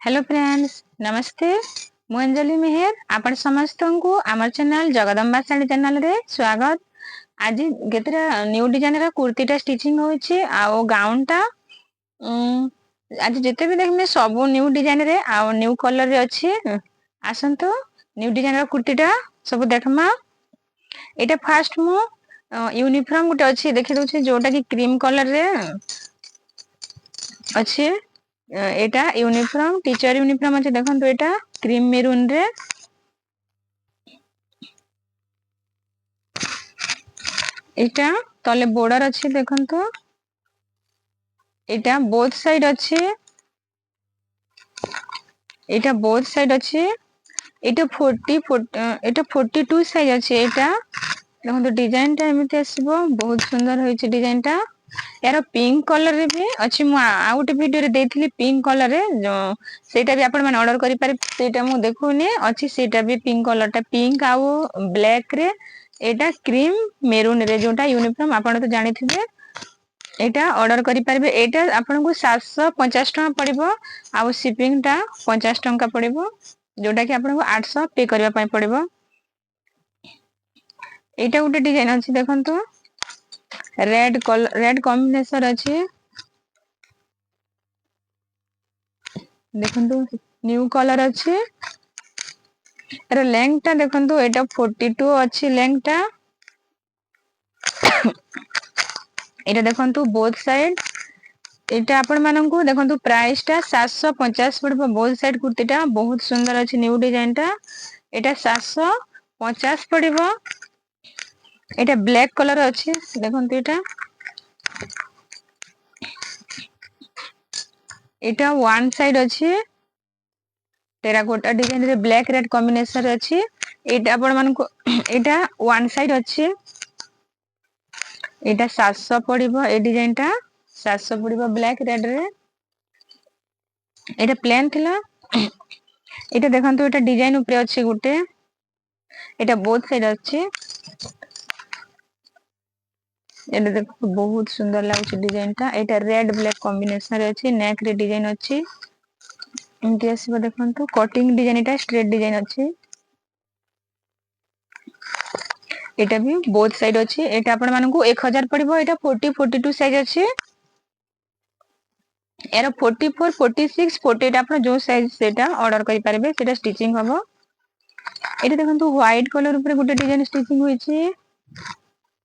Hello friends, नमस्ते। मु अंजलि मेहर आपण समस्त को आमर चैनल जगदम्बा साड़ी चैनल रे स्वागत। आज केतरा न्यू डिजाइन रा कुर्तीटा स्टिचिंग होछि आ गाउन टा आज जेते भी देखमे सब न्यू डिजाइन रे आ न्यू कलर रे अछि। आसंतो न्यू डिजाइन रा कुर्तीटा सब देखमा। एटा फास्ट मु यूनिफॉर्म गुटे अछि देखि दउछि जोटा कि क्रीम कलर रे अछि। एटा यूनिफॉर्म टीचर यूनिफॉर्म अछि देखंतु एटा क्रीम मेरून रे एटा तले बॉर्डर अछि देखंतु एटा बोथ साइड अछि एटा बोथ साइड अछि एटा 42 साइज अछि एटा देखंतु डिजाइन टा एमिति आसीबो बहुत सुंदर होइछि डिजाइन टा यार पिंक कलर रे भी अछि मु आ गुटे वीडियो रे देथिली पिंक कलर रे सेटा भी आपण माने ऑर्डर करि पारे सेटा मु देखुनी अछि सेटा भी पिंक कलर टा पिंक आउ ब्लैक रे एटा क्रीम मेरून रे जोटा यूनिफॉर्म आपण तो जानिथिबे एटा ऑर्डर करि पारबे एटा आपण को 750 टका पड़िबो आ शिपिंग टा 50 टका पड़िबो जोटा कि आपण को 800 पे करबा पय पड़िबो। एटा गुटे डिजाइन अछि देखंतु रेड कलर रेड कॉम्बिनेशन अछि देखंतु न्यू कलर अछि एरा लेंथ टा देखंतु एटा 42 अछि लेंथ टा एटा देखंतु बोथ साइड एटा आपण माननकु देखंतु प्राइस टा 750 पड़बो बोथ साइड कुर्तीटा बहुत सुंदर अछि न्यू डिजाइन टा एटा 750 पड़िबो। एटा ब्लैक कलर अछि देखंतु एटा वन साइड अछि टेराकोटा डिजाइन रे ब्लैक रेड कॉम्बिनेशन रे अछि एटा आपण मानको एटा वन साइड अछि एटा 700 पड़िबो ए डिजाइन टा 700 पड़िबो ब्लैक रेड रे एटा प्लेन थिला एटा देखंतु एटा डिजाइन ऊपर अछि गुटे एटा बोथ साइड अछि एटा देखो बहुत सुंदर लागुछि डिजाइन टा एटा रेड ब्लैक कॉम्बिनेशन रे अछि नेक रे डिजाइन अछि एमति आसीबो देखंतु कटिंग डिजाइन एटा स्ट्रेट डिजाइन अछि एटा भी बोथ साइड अछि एटा आपण मानकु 1000 पड़िबो एटा 42 साइज अछि एरो 44 46 48 आपण जो साइज सेटा ऑर्डर करि पारबे सेटा स्टिचिंग हबो। एटा देखंतु व्हाइट कलर ऊपर गुटे डिजाइन स्टिचिंग होइछि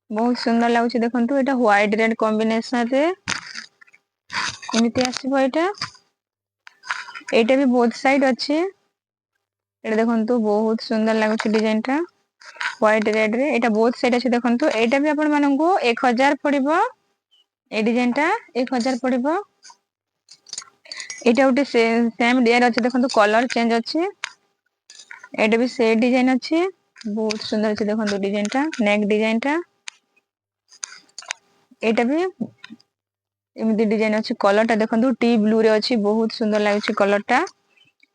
बहुत सुंदर लागुछि देखंतु एटा व्हाइट रेड कॉम्बिनेशन रे एमिति आसीबो एटा भी बोथ साइड अछि एटा देखंतु बहुत सुंदर लागुछि डिजाइन टा व्हाइट रेड रे एटा बोथ साइड अछि देखंतु एटा भी आपण माननकु 1000 पड़िबो ए डिजाइन टा 1000 पड़िबो। एटा गुटे सेम डिजाइन अछि देखंतु कलर चेंज अछि एटा भी से डिजाइन अछि बहुत सुंदर अछि देखंतु डिजाइन टा नेक डिजाइन टा एटा भी एमिति डिजाइन अछि कलर टा देखंतु टी ब्लू रे अछि बहुत सुंदर लागुछि कलर टा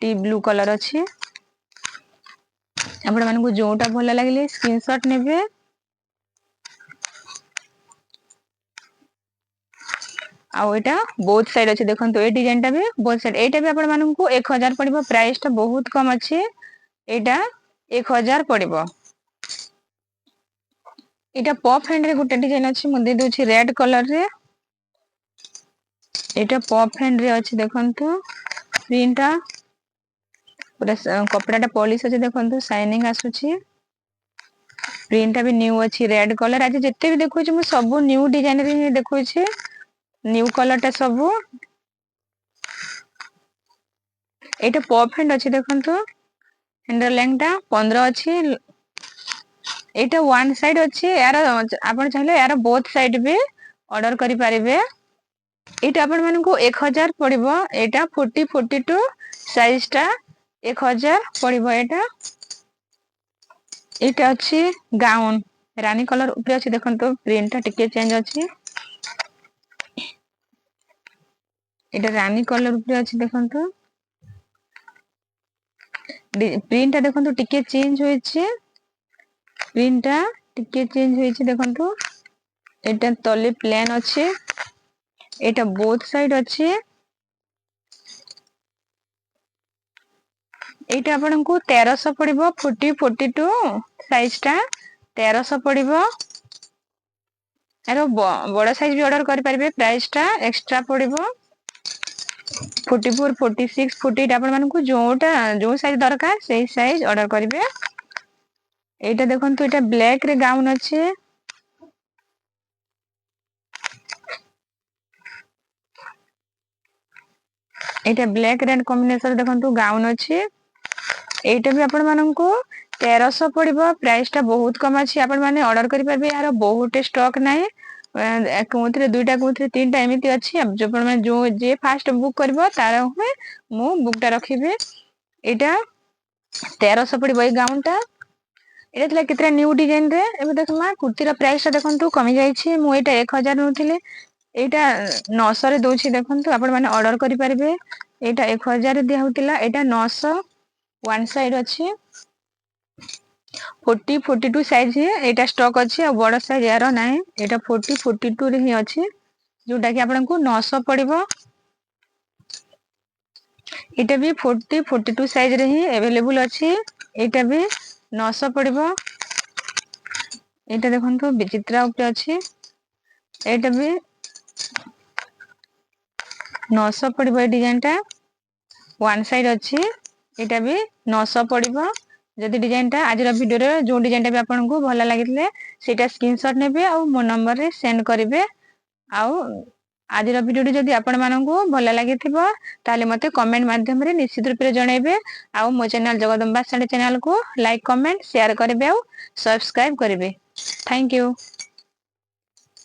टी ब्लू कलर अछि आपण मानकु जोटा भल लागले स्क्रीनशॉट नेबे आ एटा बोथ साइड अछि देखंतु ए डिजाइन टा भी बोथ साइड एटा भी आपण मानकु 1000 पड़िबो प्राइस टा बहुत कम अछि एटा 1000 पड़िबो। एटा पफ हैंड रे गुटे डिजाइन अछि मु दे दोछि रेड कलर रे एटा पफ हैंड रे अछि देखंतु प्रिंटा पूरा कपड़ा टा पॉलिश अछि देखंतु शाइनिंग आसुछि प्रिंट टा भी न्यू अछि रेड कलर आज जते भी देखुछि मु सब न्यू डिजाइन रे ही देखुछि न्यू कलर टा सब एटा पफ हैंड अछि देखंतु हैंडल लेंथ टा 15 अछि एटा वन साइड अछि यार आपण चाहिले यार बोथ साइड भी ऑर्डर करि पारिबे एटा आपण मानकु 1000 पड़िबो एटा 40 42 साइज टा 1000 पड़िबो एटा अछि गाउन रानी कलर ऊपर अछि देखंतु प्रिंट टा टिके चेंज अछि एटा रानी कलर ऊपर अछि देखंतु प्रिंट टा देखंतु टिके चेंज होइछि प्रिंट टा टिके चेंज होइछि देखंतु एटा तले प्लेन अछि एटा बोथ साइड अछि ଏଇଟା ଆପଣଙ୍କୁ 1300 ପଡିବ। 42 ସାଇଜ ଟା 1300 ପଡିବ। ଏର ବଡ ସାଇଜ ବି ଅର୍ଡର କରିପାରିବେ, ପ୍ରାଇସ୍ ଟା ଏକ୍ସଟ୍ରା ପଡିବ। 44, 46, 48 ଆପଣ ମାନଙ୍କୁ ଯୋଉ ସାଇଜ ଦରକାର ସେଇ ସାଇଜ ଅର୍ଡର କରିବେ। ଏଇଟା ଦେଖନ୍ତୁ, ଏଇଟା ବ୍ଲାକ ରେ ଗାଉନ ଅଛି। ଏଇଟା ବ୍ଲାକ ରେଡ୍ କମ୍ବିନେସନ ଦେଖନ୍ତୁ ଗାଉନ ଅଛି। ଏଇଟା ବି ଆପଣ ମାନଙ୍କୁ 1300 ପଡିବ। ପ୍ରାଇସ୍ ଟା ବହୁତ କମ ଅଛି, ଆପଣ ମାନେ ଅର୍ଡର କରିପାରିବେ। ଏହାର ବହୁତ ଷ୍ଟକ ନାହିଁ, କୋଉଥିରେ 2ଟା କୋଉଥିରେ 3ଟା ଏମିତି ଅଛି। ଆପଣ ମାନେ ଯିଏ ଫାଷ୍ଟ ବୁକ୍ କରିବ ତାର ହୁଏ ମୁଁ ବୁକ୍ ଟା ରଖିବି। ଏଇଟା 1300 ପଡିବ ଏଇ ଗାଉନ ଟା। ଏଇଟା ଥିଲା କେତେଟା ନ୍ୟୁ ଡିଜାଇନ ରେ। ଏବେ ଦେଖ କୁର୍ତ୍ତୀର ପ୍ରାଇସ୍ ଟା ଦେଖନ୍ତୁ କମି ଯାଇଛି। ମୁଁ ଏଇଟା 1000 ନଉଥିଲି, ଏଇଟା 900 ରେ ଦଉଛି। ଦେଖନ୍ତୁ ଆପଣ ମାନେ ଅର୍ଡର କରିପାରିବେ। ଏଇଟା 1000 ଦିଆ ହଉଥିଲା, ଏଇଟା 900। ୱାନ୍ ସାଇଡ ଅଛି। 40, 42 ସାଇଜ ଏଇଟା ଷ୍ଟକ୍ ଅଛି, ଆଉ ବଡ ସାଇଜ ୟାର ନାହିଁ। ଏଇଟା 40, 42 ରେ ହିଁ ଅଛି, ଯୋଉଟା କି ଆପଣଙ୍କୁ 900 ପଡିବ। ଏଇଟା ବି 40, 42 ସାଇଜ ରେ ହିଁ ଆଭେଲେବୁଲ ଅଛି। ଏଇଟା ବି 900 ପଡିବ। ଏଇଟା ଦେଖନ୍ତୁ ବିଚିତ୍ରା ଉପରେ ଅଛି, ଏଇଟା ବି 900 ପଡିବ। ଏଇ ଡିଜାଇନ ଟା ୱାନ୍ ସାଇଡ ଅଛି, ଏଇଟା ବି 900 ପଡିବ। ଯଦି ଡିଜାଇନ ଟା ଆଜିର ଭିଡିଓରେ ଯୋଉ ଡିଜାଇନ ଟା ବି ଆପଣଙ୍କୁ ଭଲ ଲାଗିଥିଲେ ସେଇଟା ସ୍କ୍ରିନସଟ ନେବେ ଆଉ ମୋ ନମ୍ବର ରେ ସେଣ୍ଡ କରିବେ। ଆଉ ଆଜିର ଭିଡିଓଟି ଯଦି ଆପଣ ମାନଙ୍କୁ ଭଲ ଲାଗିଥିବ ତାହେଲେ ମତେ କମେଣ୍ଟ ମାଧ୍ୟମରେ ନିଶ୍ଚିତ ରୂପରେ ଜଣେଇବେ। ଆଉ ମୋ ଚ୍ୟାନେଲ ଜଗଦମ୍ବା ସାଡେ ଚ୍ୟାନେଲ କୁ ଲାଇକ୍, କମେଣ୍ଟ, ସେୟାର କରିବେ ଆଉ ସବସ୍କ୍ରାଇବ କରିବେ। Thank you.